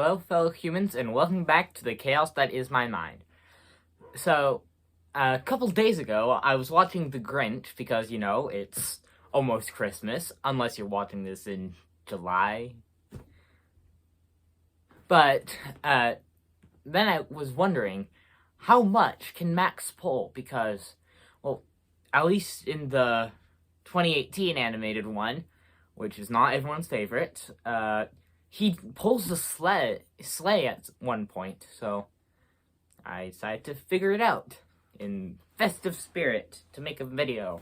Hello, fellow humans, and welcome back to the chaos that is my mind. So, a couple days ago, I was watching The Grinch because, it's almost Christmas, unless you're watching this in July. But, then I was wondering, how much can Max pull? Because, well, at least in the 2018 animated one, which is not everyone's favorite, he pulls the sleigh at one point, so I decided to figure it out in festive spirit to make a video.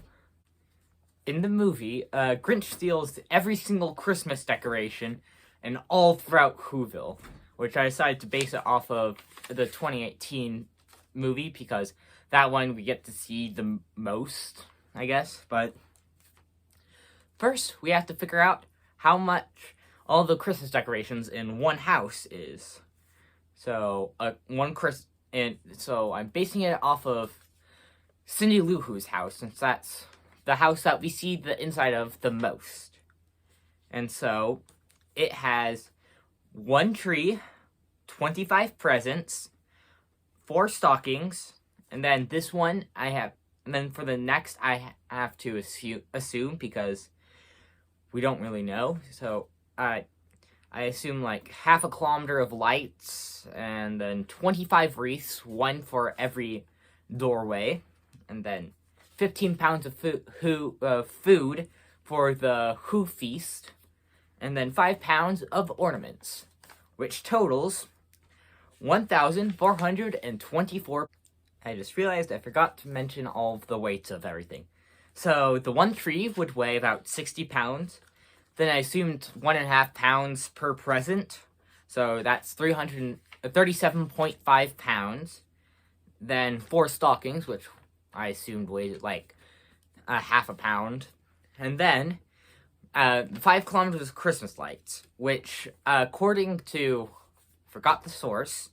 In the movie, Grinch steals every single Christmas decoration and all throughout Whoville, which I decided to base it off of the 2018 movie because that one we get to see the most, I guess. But first, we have to figure out how much all the Christmas decorations in one house is. So, so I'm basing it off of Cindy Lou Who's house, since that's the house that we see the inside of the most. And so, it has one tree, 25 presents, 4 stockings, and then this one and then for the next I have to assume because we don't really know, so I assume like half a kilometer of lights, and then 25 wreaths, one for every doorway, and then 15 pounds of food for the Who Feast, and then 5 pounds of ornaments, which totals 1,424. I just realized I forgot to mention all of the weights of everything. So the one tree would weigh about 60 pounds. Then I assumed 1.5 pounds per present, so that's 337.5 pounds. Then 4 stockings, which I assumed weighed like half a pound. And then 5 kilometers of Christmas lights, which according to, forgot the source,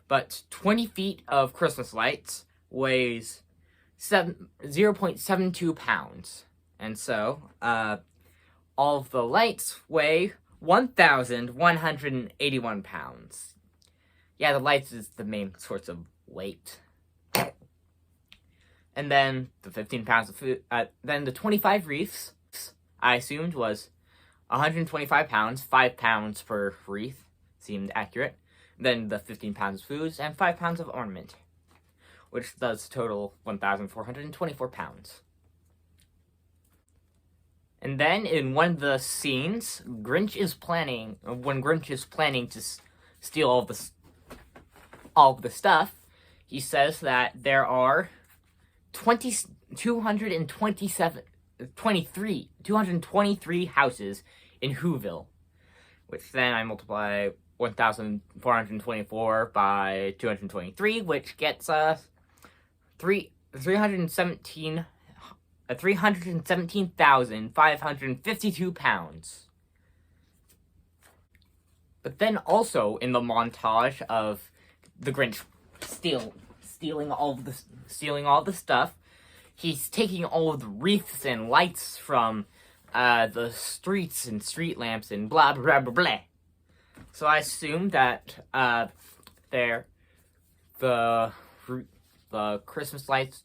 but 20 feet of Christmas lights weighs 0.72 pounds. And so, all of the lights weigh 1,181 pounds. Yeah, the lights is the main source of weight. And then the 15 pounds of food, then the 25 wreaths, I assumed was 125 pounds, 5 pounds per wreath, seemed accurate. Then the 15 pounds of foods and 5 pounds of ornament, which does total 1,424 pounds. And then in one of the scenes, when Grinch is planning to steal all of the stuff, he says that there are 223 houses in Whoville, which then I multiply 1,424 by 223, which gets us 317,552 pounds. But then also in the montage of the Grinch stealing all the stuff, he's taking all of the wreaths and lights from the streets and street lamps and blah blah blah blah. So I assume that the Christmas lights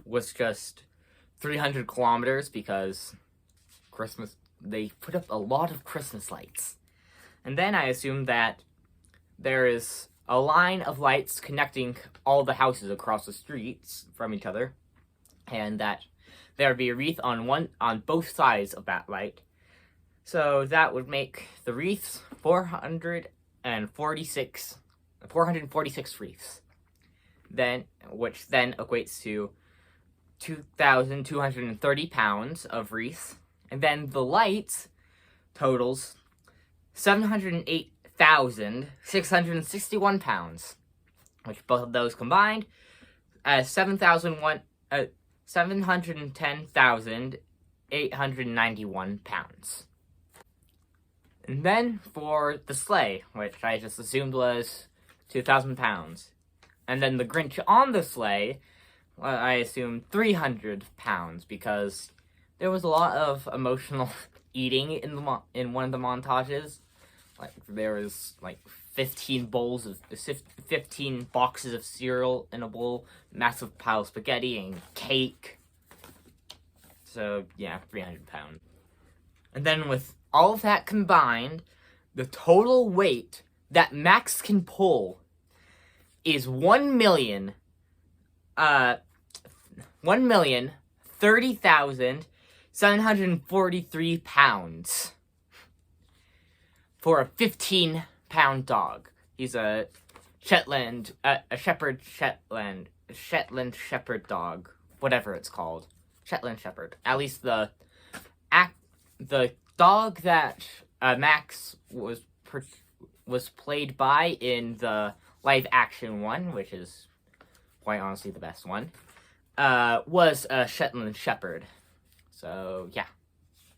was just 300 kilometers because they put up a lot of Christmas lights. And then I assume that there is a line of lights connecting all the houses across the streets from each other, and that there would be a wreath on both sides of that light. So that would make the wreaths 446 wreaths. Which then equates to 2,230 pounds of wreaths. And then the lights totals 708,661 pounds, which both of those combined as 710,891 pounds. And then for the sleigh, which I just assumed was 2,000 pounds. And then the Grinch on the sleigh, I assumed 300 pounds because there was a lot of emotional eating in one of the montages, Like, there was, like, 15 boxes of cereal in a bowl, massive pile of spaghetti, and cake. So, yeah, 300 pounds. And then with all of that combined, the total weight that Max can pull is 1,030,743 pounds for a 15-pound dog. He's a Shetland Shepherd dog, whatever it's called, Shetland Shepherd. At least the dog that Max was played by in the live-action one, which is quite honestly the best one, was a Shetland Shepherd. So, yeah.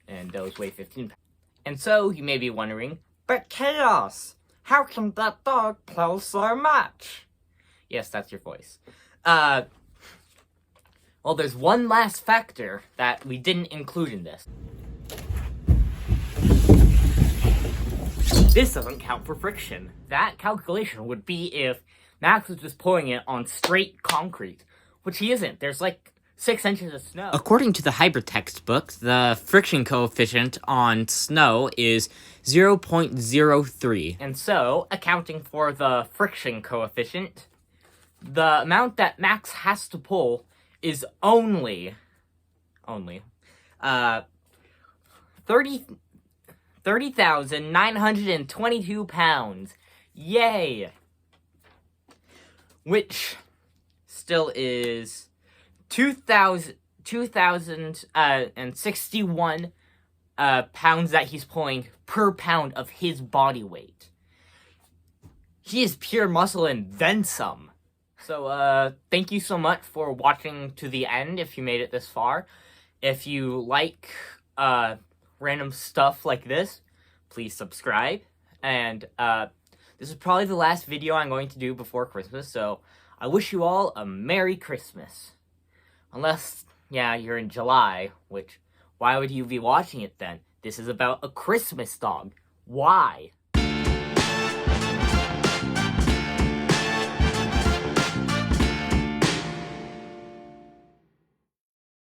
And those weigh 15 pounds. And so, you may be wondering, but Chaos, how can that dog pull so much? Yes, that's your voice. Well, there's one last factor that we didn't include in this. This doesn't count for friction. That calculation would be if Max was just pouring it on straight concrete, which he isn't. There's like 6 inches of snow. According to the hybrid textbook, the friction coefficient on snow is 0.03. And so, accounting for the friction coefficient, the amount that Max has to pull is only 30,922 pounds. Yay! Which still is 2,061 pounds that he's pulling per pound of his body weight. He is pure muscle and then some. So, thank you so much for watching to the end if you made it this far. If you like, random stuff like this, please subscribe. And, this is probably the last video I'm going to do before Christmas, so I wish you all a Merry Christmas. Unless, yeah, you're in July, which, why would you be watching it then? This is about a Christmas dog. Why?